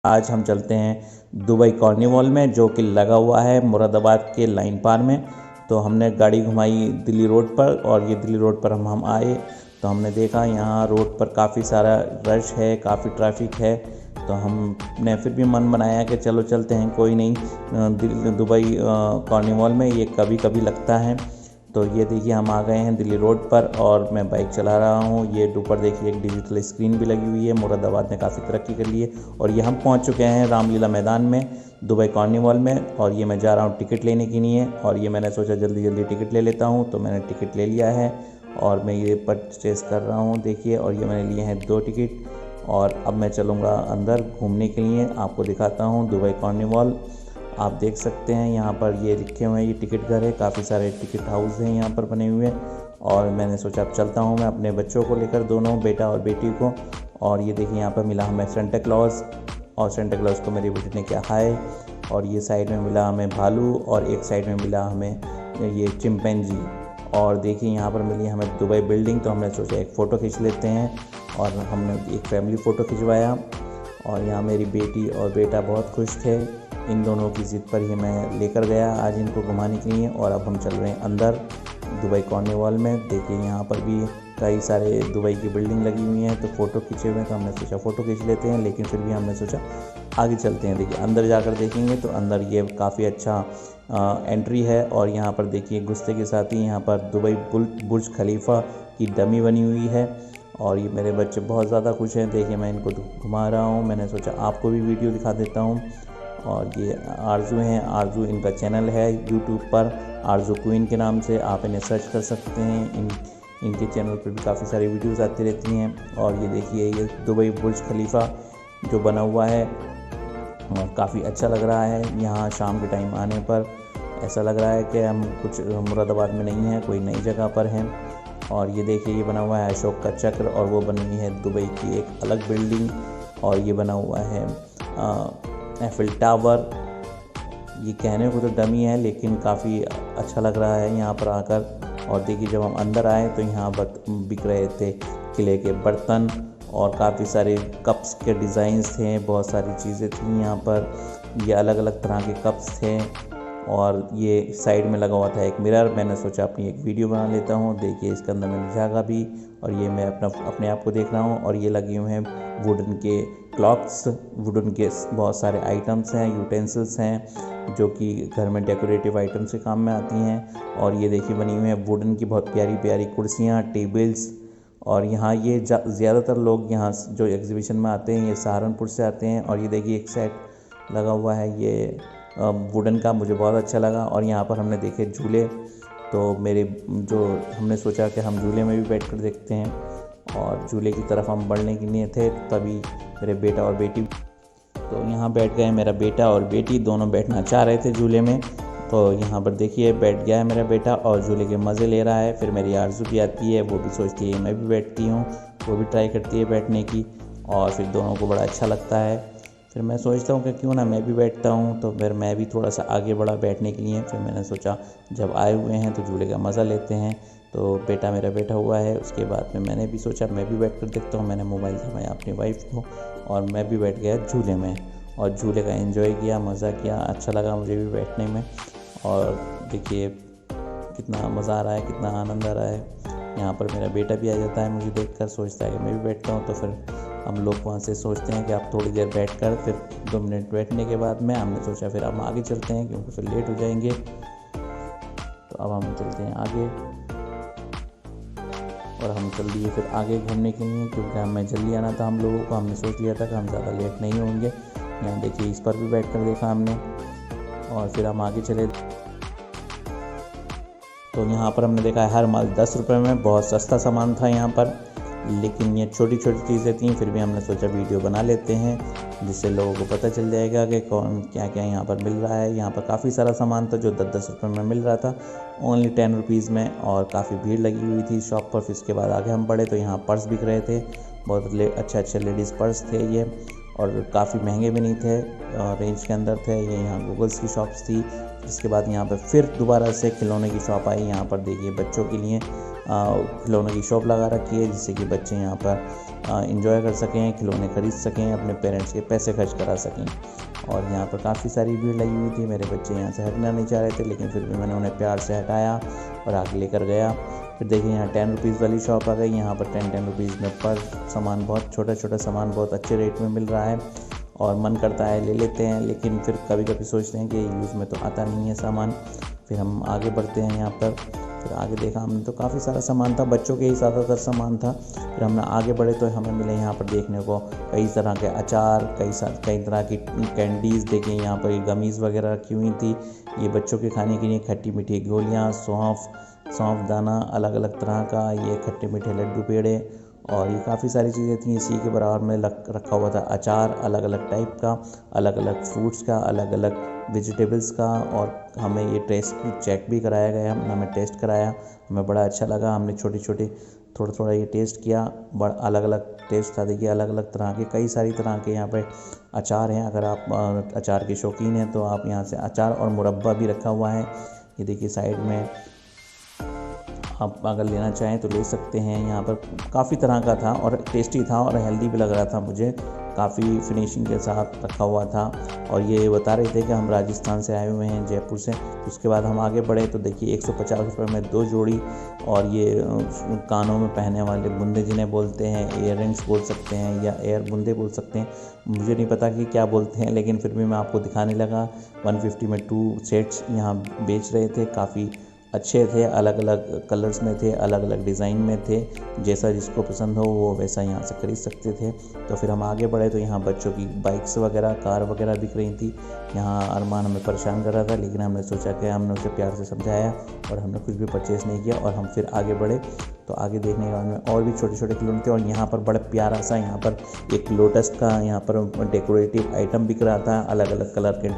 आज हम चलते हैं दुबई कार्निवल में, जो कि लगा हुआ है मुरादाबाद के लाइन पार में। तो हमने गाड़ी घुमाई दिल्ली रोड पर, और ये दिल्ली रोड पर हम आए तो हमने देखा यहाँ रोड पर काफ़ी सारा रश है, काफ़ी ट्रैफिक है। तो हमने फिर भी मन बनाया कि चलो चलते हैं, कोई नहीं, दुबई कार्निवल में ये कभी कभी लगता है। तो ये देखिए हम आ गए हैं दिल्ली रोड पर और मैं बाइक चला रहा हूँ। ये ऊपर देखिए एक डिजिटल स्क्रीन भी लगी हुई है। मुरादाबाद ने काफ़ी तरक्की कर ली है और ये हम पहुँच चुके हैं रामलीला मैदान में, दुबई कार्निवल में। और ये मैं जा रहा हूँ टिकट लेने के लिए, और ये मैंने सोचा जल्दी जल्दी टिकट ले लेता हूँ, तो मैंने टिकट ले लिया है और मैं ये परचेज़ कर रहा हूँ। देखिए, और ये मैंने लिए हैं 2 टिकट, और अब मैं चलूँगा अंदर घूमने के लिए। आपको दिखाता हूँ दुबई कार्निवल। आप देख सकते हैं यहाँ पर ये लिखे हुए हैं, ये टिकट घर है, काफ़ी सारे टिकट हाउस हैं यहाँ पर बने हुए। और मैंने सोचा अब चलता हूँ मैं अपने बच्चों को लेकर, दोनों बेटा और बेटी को। और ये देखिए यहाँ पर मिला हमें सेंटा क्लॉज, और सेंटा क्लॉज को मेरी बेटी ने क्या हाय। और ये साइड में मिला हमें भालू, और एक साइड में मिला हमें ये चिंपैंजी। और देखिए यहाँ पर मिली हमें दुबई बिल्डिंग। तो हमने सोचा एक फ़ोटो खींच लेते हैं, और हमने एक फैमिली फ़ोटो खिंचवाया। और यहाँ मेरी बेटी और बेटा बहुत खुश थे। इन दोनों की ज़िद पर ही मैं लेकर गया आज इनको घुमाने के लिए। और अब हम चल रहे हैं अंदर दुबई कार्निवल में। देखिए यहाँ पर भी कई सारे दुबई की बिल्डिंग लगी हुई हैं, तो फ़ोटो खींचे हुए हैं, तो हमने सोचा फ़ोटो खींच लेते हैं, लेकिन फिर भी हमने सोचा आगे चलते हैं। देखिए अंदर जाकर देखेंगे तो अंदर ये काफ़ी अच्छा एंट्री है। और यहाँ पर देखिए घुसते के साथ ही यहाँ पर दुबई बुर्ज खलीफा की डमी बनी हुई है। और ये मेरे बच्चे बहुत ज़्यादा खुश हैं। देखिए मैं इनको घुमा रहा हूँ, मैंने सोचा आपको भी वीडियो दिखा देता हूँ। और ये आरजू हैं, आरजू इनका चैनल है यूट्यूब पर, आरजू क्वीन के नाम से आप इन्हें सर्च कर सकते हैं। इनके चैनल पर भी काफ़ी सारी वीडियोस आती रहती हैं। और ये देखिए ये दुबई बुर्ज खलीफा जो बना हुआ है, और काफ़ी अच्छा लग रहा है। यहाँ शाम के टाइम आने पर ऐसा लग रहा है कि हम कुछ मुरादाबाद में नहीं हैं, कोई नई जगह पर हैं। और ये देखिए ये बना हुआ है अशोक का चक्र, और वो बनी हुई है दुबई की एक अलग बिल्डिंग। और ये बना हुआ है एफिल टावर। ये कहने को तो डमी है, लेकिन काफ़ी अच्छा लग रहा है यहाँ पर आकर। और देखिए जब हम अंदर आए तो यहाँ बिक रहे थे किले के बर्तन, और काफ़ी सारे कप्स के डिज़ाइंस थे, बहुत सारी चीज़ें थी यहाँ पर। ये अलग अलग तरह के कप्स थे। और ये साइड में लगा हुआ था एक मिरर, मैंने सोचा अपनी एक वीडियो बना लेता हूँ। देखिए इसके अंदर मैंने झाँका भी, और ये मैं अपने आप को देख रहा हूँ। और ये लगे हुए हैं वुडन के क्लॉक्स, वुडन के बहुत सारे आइटम्स हैं, यूटेंसिल्स हैं, जो कि घर में डेकोरेटिव आइटम्स के काम में आती हैं। और ये देखिए बनी हुई है वुडन की बहुत प्यारी प्यारी कुर्सियाँ, टेबल्स। और यहाँ ये ज़्यादातर लोग यहाँ जो एग्जीबिशन में आते हैं ये सहारनपुर से आते हैं। और ये देखिए एक सेट लगा हुआ है ये वुडन का, मुझे बहुत अच्छा लगा। और यहाँ पर हमने देखे झूले, तो हमने सोचा कि हम झूले में भी बैठ कर देखते हैं। और झूले की तरफ हम बढ़ने के लिए थे, तभी मेरे बेटा और बेटी तो यहाँ बैठ गए। मेरा बेटा और बेटी दोनों बैठना चाह रहे थे झूले में, तो यहाँ पर देखिए बैठ गया है मेरा बेटा और झूले के मज़े ले रहा है। फिर मेरी आरज़ू भी आती है, वो भी सोचती है मैं भी बैठती हूँ, वो भी ट्राई करती है बैठने की, और फिर दोनों को बड़ा अच्छा लगता है। फिर मैं सोचता हूँ कि क्यों ना मैं भी बैठता हूँ, तो फिर मैं भी थोड़ा सा आगे बढ़ा बैठने के लिए। फिर मैंने सोचा जब आए हुए हैं तो झूले का मज़ा लेते हैं। तो बेटा मेरा बैठा हुआ है, उसके बाद में मैंने भी सोचा मैं भी बैठ कर देखता हूँ। मैंने मोबाइल थमाया अपनी वाइफ को, और मैं भी बैठ गया झूले में, और झूले का एंजॉय किया, मज़ा किया, अच्छा लगा मुझे भी बैठने में। और देखिए कितना मज़ा आ रहा है, कितना आनंद आ रहा है। यहाँ पर मेरा बेटा भी आ जाता है, मुझे देखकर सोचता है कि मैं भी बैठता हूँ। तो फिर हम लोग वहाँ से सोचते हैं कि आप थोड़ी देर बैठकर फिर 2 मिनट बैठने के बाद में हमने सोचा फिर हम आगे चलते हैं, क्योंकि फिर लेट हो जाएंगे। तो अब हम चलते हैं आगे, और हम चल दिए फिर आगे घूमने के लिए, क्योंकि हमें जल्दी आना था हम लोगों को। हमने सोच लिया था कि हम ज़्यादा लेट नहीं होंगे। यहाँ देखिए इस पर भी बैठ कर देखा हमने, और फिर हम आगे चले। तो यहाँ पर हमने देखा है हर माल 10 रुपये में, बहुत सस्ता सामान था यहाँ पर, लेकिन ये छोटी छोटी चीज़ें थी। फिर भी हमने सोचा वीडियो बना लेते हैं, जिससे लोगों को पता चल जाएगा कि कौन क्या क्या यहाँ पर मिल रहा है। यहाँ पर काफ़ी सारा सामान था जो 10-10 रुपये में मिल रहा था, ओनली 10 रुपीज़ में, और काफ़ी भीड़ लगी हुई थी शॉप पर। फिर उसके बाद आगे हम बढ़े तो यहाँ पर्स बिक रहे थे, बहुत अच्छे लेडीज़ पर्स थे ये, और काफ़ी महंगे भी नहीं थे, रेंज के अंदर थे ये। यहाँ गूगल्स की शॉप्स थी। इसके बाद यहाँ पर फिर दोबारा से खिलौने की शॉप आई। यहाँ पर देखिए बच्चों के लिए खिलौनों की शॉप लगा रखी है, जिससे कि बच्चे यहाँ पर इंजॉय कर सकें, खिलौने खरीद सकें, अपने पेरेंट्स के पैसे खर्च करा सकें। और यहाँ पर काफ़ी सारी भीड़ लगी हुई थी। मेरे बच्चे यहाँ से हटना नहीं चाह रहे थे, लेकिन फिर भी मैंने उन्हें प्यार से हटाया और आगे लेकर गया। फिर देखिए यहाँ 10 रुपीज़ वाली शॉप आ गई। यहाँ पर 10 रुपीज़ में पर सामान, बहुत छोटा छोटा सामान बहुत अच्छे रेट में मिल रहा है और मन करता है ले लेते हैं, लेकिन फिर कभी कभी सोचते हैं कि यूज़ में तो आता नहीं है सामान। फिर हम आगे बढ़ते हैं यहाँ पर। फिर आगे देखा हमने तो काफ़ी सारा सामान था, बच्चों के ही ज़्यादातर सामान था। फिर हमने आगे बढ़े तो हमें मिले यहाँ पर देखने को कई तरह के अचार, कई तरह की कैंडीज़। देखिए यहाँ पर गमीज़ वगैरह रखी हुई थी, ये बच्चों के खाने के लिए खट्टी मीठी गोलियाँ, सौंफ दाना, अलग अलग तरह का ये खट्टे मीठे लड्डू पेड़े, और ये काफ़ी सारी चीज़ें थी। इसी के बराबर में रखा हुआ था अचार अलग अलग टाइप का, अलग अलग फ्रूट्स का, अलग अलग वेजिटेबल्स का। और हमें ये टेस्ट चेक भी कराया गया, हमें टेस्ट कराया, हमें बड़ा अच्छा लगा। हमने छोटे छोटे थोड़ा थोड़ा ये टेस्ट किया, बड़ा अलग अलग टेस्ट था। देखिए अलग अलग तरह के, कई सारी तरह के यहाँ पे अचार हैं। अगर आप अचार के शौकीन हैं तो आप यहाँ से अचार और मुरब्बा भी रखा हुआ है। ये देखिए साइड में, आप अगर लेना चाहें तो ले सकते हैं। यहाँ पर काफ़ी तरह का था और टेस्टी था और हेल्दी भी लग रहा था मुझे, काफ़ी फिनिशिंग के साथ रखा हुआ था। और ये बता रहे थे कि हम राजस्थान से आए हुए हैं, जयपुर से। उसके बाद हम आगे बढ़े तो देखिए 150 रुपये में 2 जोड़ी, और ये कानों में पहनने वाले बुंदे जिन्हें बोलते हैं, ईयर रिंग्स बोल सकते हैं या एयर बुंदे बोल सकते हैं, मुझे नहीं पता कि क्या बोलते हैं, लेकिन फिर भी मैं आपको दिखाने लगा। 150 में 2 सेट्स यहाँ बेच रहे थे, काफ़ी अच्छे थे, अलग अलग कलर्स में थे, अलग अलग डिज़ाइन में थे। जैसा जिसको पसंद हो वो वैसा यहाँ से ख़रीद सकते थे। तो फिर हम आगे बढ़े तो यहाँ बच्चों की बाइक्स वगैरह, कार वगैरह बिक रही थी। यहाँ अरमान हमें परेशान कर रहा था, लेकिन हमने सोचा कि हमने उसे प्यार से समझाया और हमने कुछ भी परचेज़ नहीं किया। और हम फिर आगे बढ़े तो आगे देखने के बाद में और भी छोटे छोटे खिलौने थे। और यहाँ पर बड़ा प्यारा सा यहाँ पर एक लोटस का यहाँ पर डेकोरेटिव आइटम बिक रहा था, अलग अलग कलर के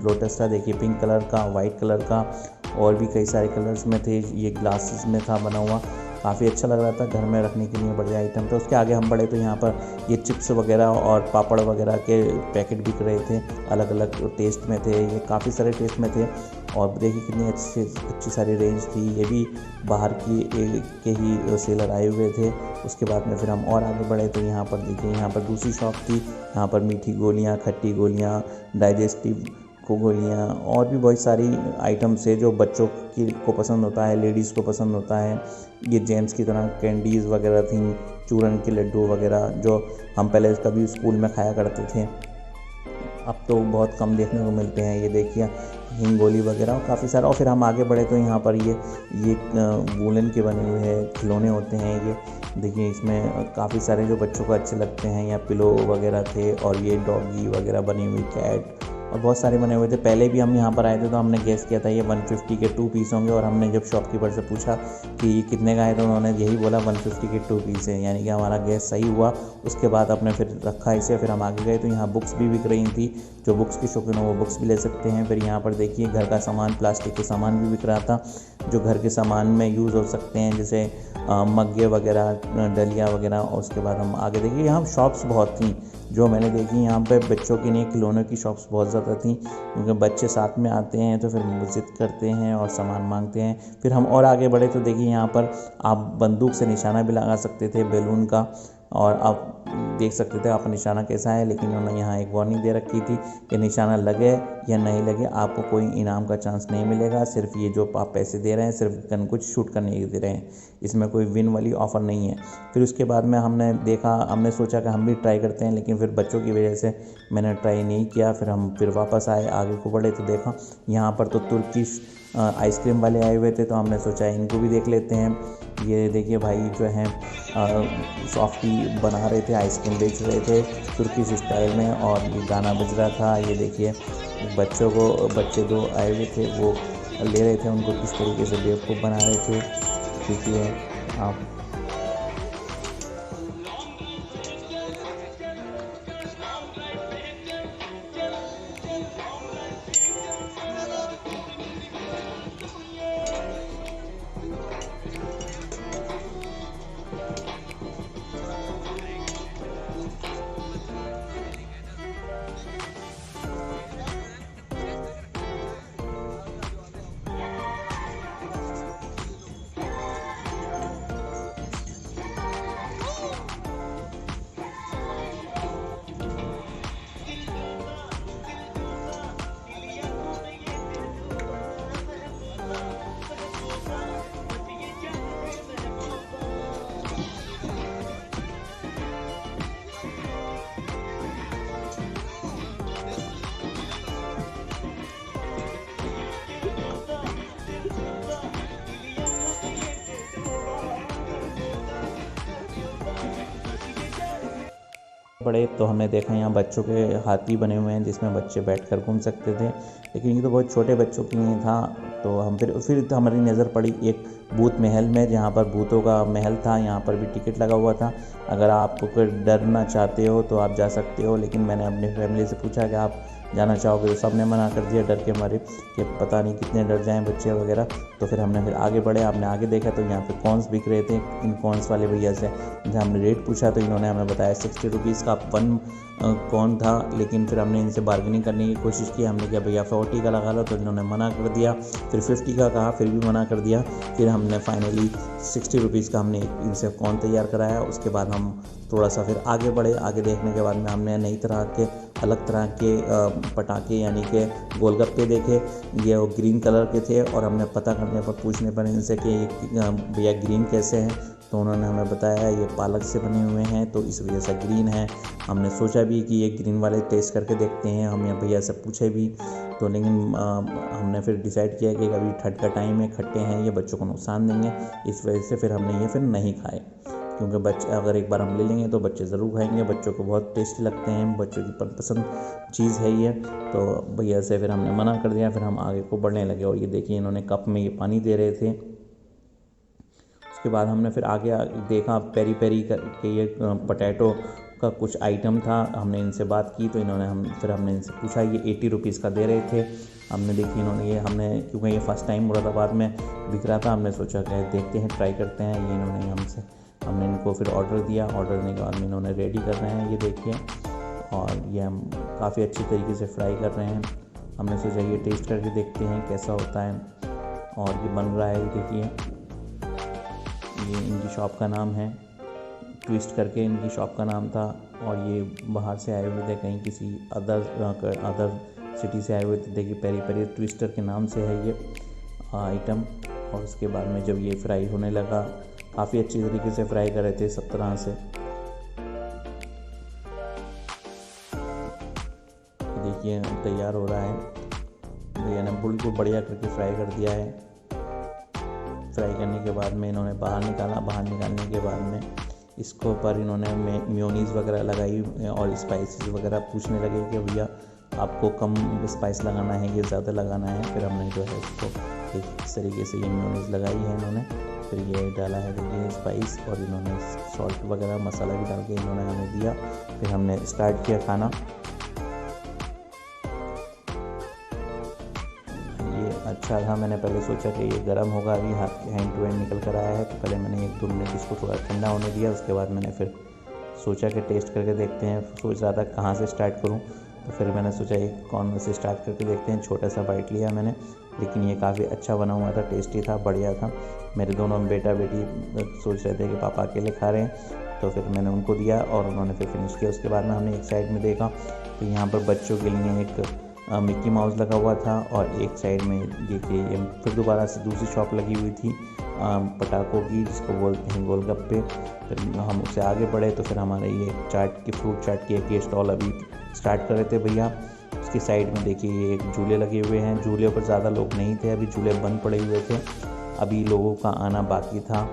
लोटस था। देखिए पिंक कलर का, वाइट कलर का, और भी कई सारे कलर्स में थे। ये ग्लासेस में था बना हुआ, काफ़ी अच्छा लग रहा था, घर में रखने के लिए बढ़िया आइटम था। उसके आगे हम बढ़े तो यहाँ पर ये चिप्स वगैरह और पापड़ वगैरह के पैकेट बिक रहे थे, अलग अलग टेस्ट में थे, ये काफ़ी सारे टेस्ट में थे। और देखिए कितनी अच्छी सारी रेंज थी। ये भी बाहर के ही सेलर आए हुए थे। उसके बाद में फिर हम और आगे बढ़े तो यहाँ पर देखिए, यहाँ पर दूसरी शॉप थी। यहाँ पर मीठी गोलियाँ, खट्टी गोलियाँ, डाइजेस्टिव को गोलियाँ, और भी बहुत सारी आइटम्स है जो बच्चों को पसंद होता है, लेडीज़ को पसंद होता है। ये जेंट्स की तरह कैंडीज़ वगैरह थी, चूरन के लड्डू वगैरह जो हम पहले कभी स्कूल में खाया करते थे, अब तो बहुत कम देखने को मिलते हैं। ये देखिए हिंगोली वगैरह और काफ़ी सारा। और फिर हम आगे बढ़े तो यहाँ पर ये वूलन के बने हुए हैं खिलौने होते हैं। ये देखिए इसमें काफ़ी सारे जो बच्चों को अच्छे लगते हैं, या पिलो वगैरह थे, और ये डॉगी वगैरह बनी हुई, कैट, और बहुत सारे बने हुए थे। पहले भी हम यहाँ पर आए थे तो हमने गेस किया था ये 150 के 2 पीस होंगे, और हमने जब शॉपकीपर से पूछा कि ये कितने का है तो उन्होंने यही बोला 150 के 2 पीस है, यानी कि हमारा गेस सही हुआ। उसके बाद आपने फिर रखा इसे, फिर हम आगे गए तो यहाँ बुक्स भी बिक रही थी। जो बुक्स की शौकीन हो वो बुक्स भी ले सकते हैं। फिर यहाँ पर देखिए घर का सामान, प्लास्टिक के सामान भी बिक रहा था, जो घर के सामान में यूज़ हो सकते हैं, जैसे मग्गे वगैरह, डलिया वगैरह। और उसके बाद हम आगे देखिए यहाँ शॉप्स बहुत थी जो मैंने देखी। यहाँ पे बच्चों के लिए खिलौनों की शॉप्स बहुत ज़्यादा थी, क्योंकि बच्चे साथ में आते हैं तो फिर जिद करते हैं और सामान मांगते हैं। फिर हम और आगे बढ़े तो देखिए यहाँ पर आप बंदूक से निशाना भी लगा सकते थे, बैलून का, और आप देख सकते थे आपका निशाना कैसा है। लेकिन उन्होंने यहाँ एक वार्निंग दे रखी थी कि निशाना लगे या नहीं लगे आपको कोई इनाम का चांस नहीं मिलेगा। सिर्फ ये जो आप पैसे दे रहे हैं सिर्फ गन को शूट करने के दे रहे हैं, इसमें कोई विन वाली ऑफ़र नहीं है। फिर उसके बाद में हमने सोचा कि हम भी ट्राई करते हैं, लेकिन फिर बच्चों की वजह से मैंने ट्राई नहीं किया। फिर हम वापस आए, आगे को बढ़े तो देखा यहाँ पर तो तुर्किश आइसक्रीम वाले आए हुए थे, तो हमने सोचा इनको भी देख लेते हैं। ये देखिए भाई जो हैं सॉफ्टी बना रहे थे, आइसक्रीम बेच रहे थे तुर्किश स्टाइल में, और ये गाना बज रहा था। ये देखिए बच्चे 2 आए हुए थे, वो ले रहे थे उनको किस तरीके से बेवकूफ़ बना रहे थे। देखिए आप बढ़े तो हमने देखा यहाँ बच्चों के हाथी बने हुए हैं जिसमें बच्चे बैठकर घूम सकते थे, लेकिन ये तो बहुत छोटे बच्चों के लिए था। तो हम फिर हमारी नज़र पड़ी एक भूत महल में, जहाँ पर भूतों का महल था। यहाँ पर भी टिकट लगा हुआ था। अगर आपको कोई डरना चाहते हो तो आप जा सकते हो, लेकिन मैंने अपनी फैमिली से पूछा कि आप जाना चाहोगे, तो सब ने मना कर दिया डर के मारे कि पता नहीं कितने डर जाएं बच्चे वगैरह। तो फिर हमने आगे बढ़े। आपने आगे देखा तो यहाँ पे कॉर्न्स बिक रहे थे। इन कॉर्न्स वाले भैया से जब हमने रेट पूछा तो इन्होंने हमें बताया 60 रुपीज़ का 1 कॉर्न था, लेकिन फिर हमने इनसे बार्गेनिंग करने की कोशिश की। हमने कहा भैया 40 का लगा लो, तो इन्होंने मना कर दिया। फिर 50 का कहा, फिर भी मना कर दिया। फिर हमने फाइनली 60 रुपीज़ का हमने इनसे कॉर्न तैयार कराया। उसके बाद हम थोड़ा सा फिर आगे बढ़े। आगे देखने के बाद में हमने नई तरह के अलग तरह के पटाखे यानी कि गोलगप्पे देखे। ये वो ग्रीन कलर के थे और हमने पता करने पर पूछने पर इनसे कि भैया ग्रीन कैसे हैं, तो उन्होंने हमें बताया ये पालक से बने हुए हैं तो इस वजह से ग्रीन है। हमने सोचा भी कि ये ग्रीन वाले टेस्ट करके देखते हैं, हम यहाँ भैया से पूछे भी तो, लेकिन हमने फिर डिसाइड किया कि अभी ठंड का टाइम है, खट्टे हैं, ये बच्चों को नुकसान देंगे, इस वजह से फिर हमने ये फिर नहीं खाए। क्योंकि बच्चे अगर एक बार हम ले लेंगे तो बच्चे ज़रूर खाएंगे, बच्चों को बहुत टेस्टी लगते हैं, बच्चों की पसंद चीज़ है ये। तो भैया से फिर हमने मना कर दिया। फिर हम आगे को बढ़ने लगे और ये देखिए इन्होंने कप में ये पानी दे रहे थे। उसके बाद हमने फिर आगे देखा पेरी पेरी के ये पोटैटो का कुछ आइटम था। हमने इनसे बात की तो हमने इनसे पूछा, ये 80 रुपीज़ का दे रहे थे। हमने देखी इन्होंने क्योंकि ये फ़र्स्ट टाइम मुरादाबाद में बिक रहा था, हमने सोचा कि देखते हैं, ट्राई करते हैं। ये हमने इनको फिर ऑर्डर दिया। ऑर्डर देने के बाद में इन्होंने रेडी कर रहे हैं, ये देखिए, और ये हम काफ़ी अच्छी तरीके से फ्राई कर रहे हैं। हमने सोचा ये टेस्ट करके देखते हैं कैसा होता है, और ये बन रहा है। ये देखिए, ये इनकी शॉप का नाम है, ट्विस्ट करके इनकी शॉप का नाम था, और ये बाहर से आए हुए थे, कहीं किसी अदर सिटी से आए हुए थे। देखिए पेरी पेरी ट्विस्टर के नाम से है ये आइटम। और उसके बाद में जब ये फ्राई होने लगा, काफ़ी अच्छी तरीके से फ्राई कर रहे थे सब तरह से। देखिए तैयार हो रहा है, भैया ने बिल्कुल बढ़िया करके फ्राई कर दिया है। फ्राई करने के बाद में इन्होंने बाहर निकाला। बाहर निकालने के बाद में इसको पर इन्होंने मेयोनीज़ वगैरह लगाई और स्पाइसेस वगैरह पूछने लगे कि भैया आपको कम स्पाइस लगाना है, ये ज़्यादा लगाना है। फिर हमने जो है इसको इस तरीके से ये मेयोनीज़ लगाई है इन्होंने। फिर ये डाला है देखिए स्पाइस, और इन्होंने सॉल्ट वगैरह मसाला भी डाल के इन्होंने हमें दिया। फिर हमने स्टार्ट किया खाना। ये अच्छा था। मैंने पहले सोचा कि ये गर्म होगा, अभी हैंड टू हैंड निकल कर आया है, तो पहले मैंने 1-2 मिनट इसको थोड़ा ठंडा होने दिया। उसके बाद मैंने फिर सोचा कि टेस्ट करके देखते हैं। सोच रहा था कहाँ से स्टार्ट करूँ, तो फिर मैंने सोचा एक कॉर्नर से स्टार्ट करके देखते हैं। छोटा सा बाइट लिया मैंने, लेकिन ये काफ़ी अच्छा बना हुआ था, टेस्टी था, बढ़िया था। मेरे दोनों बेटा बेटी सोच रहे थे कि पापा अकेले खा रहे हैं, तो फिर मैंने उनको दिया और उन्होंने फिर फिनिश किया। उसके बाद में हमने एक साइड में देखा तो यहाँ पर बच्चों के लिए एक मिक्की माउस लगा हुआ था, और एक साइड में देखिए फिर दोबारा से दूसरी शॉप लगी हुई थी पटाखों की, जिसको बोलते हैं गोलगप्पे। फिर हम उससे आगे बढ़े तो फिर हमारे ये फ्रूट चाट की एक स्टॉल अभी स्टार्ट कर रहे थे भैया। उसकी साइड में देखिए ये एक झूले लगे हुए हैं। झूले पर ज़्यादा लोग नहीं थे, अभी झूले बंद पड़े हुए थे, अभी लोगों का आना बाकी था।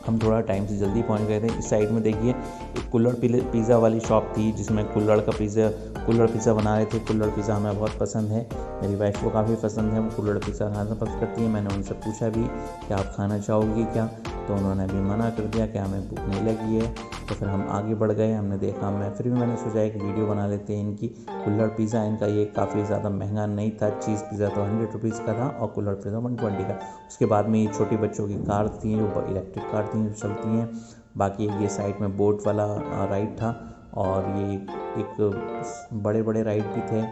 हम थोड़ा टाइम से जल्दी पहुंच गए थे। इस साइड में देखिए एक कुल्हड़ पिज़्ज़ा वाली शॉप थी, जिसमें कुल्हड़ पिज़्ज़ा बना रहे थे। कुल्हड़ पिज़्ज़ा हमें बहुत पसंद है, मेरी वाइफ को काफ़ी पसंद है, वो कुल्हड़ पिज़्ज़ा खाना पसंद करती है। मैंने उनसे पूछा भी कि आप खाना चाहोगी क्या, तो उन्होंने भी मना कर दिया कि हमें भूख नहीं लगी है। तो फिर हम आगे बढ़ गए। हमने देखा, मैंने सोचा एक वीडियो बना लेते हैं इनकी। कुल्हड़ पिज़्ज़ा इनका ये काफ़ी ज़्यादा महंगा नहीं था। चीज़ पिज़्ज़ा तो 100 रुपीज़ का था और कुल्हड़ पिज़्ज़ा 120 का। उसके बाद में ये छोटी बच्चों की कार थी, वो इलेक्ट्रिक कार थी जो चलती हैं। बाकी ये साइड में बोट वाला राइड था, और ये एक बड़े बड़े राइड भी थे।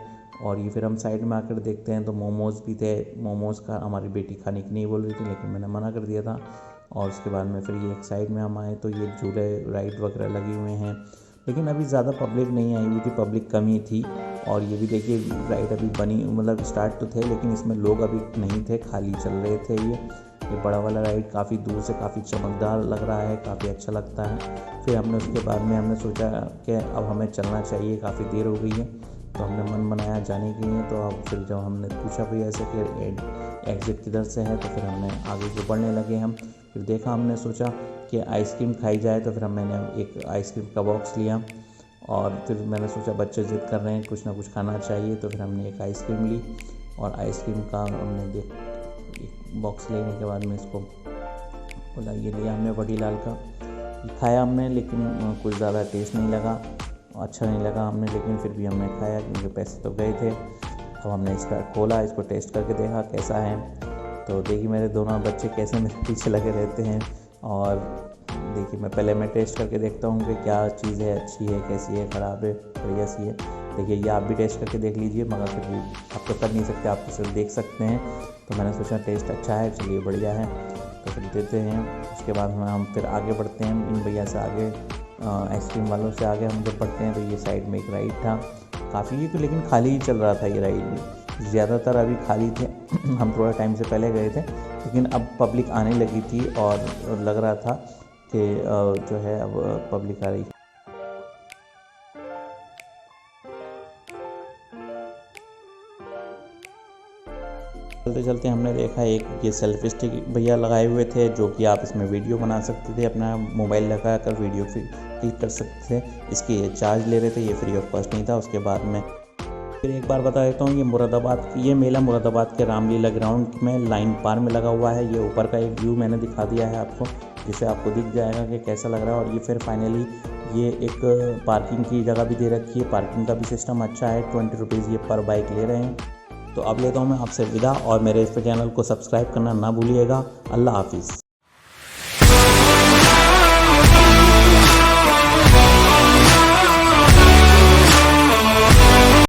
और ये फिर हम साइड में आकर देखते हैं तो मोमोज़ भी थे। मोमोज़ का हमारी बेटी खाने की नहीं बोल रही थी, लेकिन मैंने मना कर दिया था। और उसके बाद में फिर ये एक साइड में हम आए तो ये झूले राइड वगैरह लगे हुए हैं, लेकिन अभी ज़्यादा पब्लिक नहीं आई हुई थी, पब्लिक कम ही थी। और ये भी देखिए राइड अभी मतलब स्टार्ट तो थे, लेकिन इसमें लोग अभी नहीं थे, खाली चल रहे थे। ये बड़ा वाला राइड काफ़ी दूर से काफ़ी चमकदार लग रहा है, काफ़ी अच्छा लगता है। फिर उसके बाद में हमने सोचा कि अब हमें चलना चाहिए, काफ़ी देर हो गई है, तो हमने मन बनाया जाने के लिए। तो अब फिर जब हमने पूछा भैया ऐसे कि एग्ज़िट किधर से है, तो फिर हमने आगे को बढ़ने लगे। हम फिर देखा, हमने सोचा कि आइसक्रीम खाई जाए, तो फिर मैंने एक आइसक्रीम का बॉक्स लिया और फिर मैंने सोचा बच्चे ज़िद कर रहे हैं कुछ ना कुछ खाना चाहिए, तो फिर हमने एक आइसक्रीम ली और आइसक्रीम का हमने एक बॉक्स लेने के बाद में इसको बोला ये लिया हमने वडीलाल का। खाया हमने, लेकिन कुछ ज़्यादा टेस्ट नहीं लगा, अच्छा नहीं लगा हमने, लेकिन फिर भी हमने खाया क्योंकि पैसे तो गए थे। अब हमने इसका खोला, इसको टेस्ट करके देखा कैसा है। तो देखिए मेरे दोनों बच्चे कैसे मेरे पीछे लगे रहते हैं। और देखिए मैं टेस्ट करके देखता हूँ कि क्या चीज़ है, अच्छी है, कैसी है, ख़राब है, बढ़िया सी है। देखिए ये आप भी टेस्ट करके देख लीजिए, मगर फिर भी आप तो कर नहीं सकते, आप तो सिर्फ देख सकते हैं। तो मैंने सोचा टेस्ट अच्छा है, चलिए बढ़िया है, तो फिर देते हैं। उसके बाद हम फिर आगे बढ़ते हैं, इन भैया से आगे, आइसक्रीम वालों से आगे हम जब बढ़ते हैं तो ये साइड में एक राइड था, काफ़ी तो लेकिन खाली ही चल रहा था ये राइड भी, ज़्यादातर अभी खाली थे। हम थोड़ा टाइम से पहले गए थे, लेकिन अब पब्लिक आने लगी थी और लग रहा था कि जो है अब पब्लिक आ रही। चलते चलते हमने देखा एक ये सेल्फी स्टिक भैया लगाए हुए थे, जो कि आप इसमें वीडियो बना सकते थे, अपना मोबाइल लगा कर वीडियो क्लिक कर सकते थे। इसके ये चार्ज ले रहे थे, ये फ्री ऑफ कॉस्ट नहीं था। उसके बाद में फिर एक बार बता देता हूँ, ये मेला मुरादाबाद के रामलीला ग्राउंड में लाइन पार में लगा हुआ है। ये ऊपर का एक व्यू मैंने दिखा दिया है आपको, जिससे आपको दिख जाएगा कि कैसा लग रहा है। और ये फिर फाइनली ये एक पार्किंग की जगह भी दे रखी है, पार्किंग का भी सिस्टम अच्छा है। 20 रुपीज़ ये पर बाइक ले रहे हैं। तो अब लेता हूँ मैं आपसे विदा, और मेरे इस चैनल को सब्सक्राइब करना ना भूलिएगा। अल्लाह हाफिज़।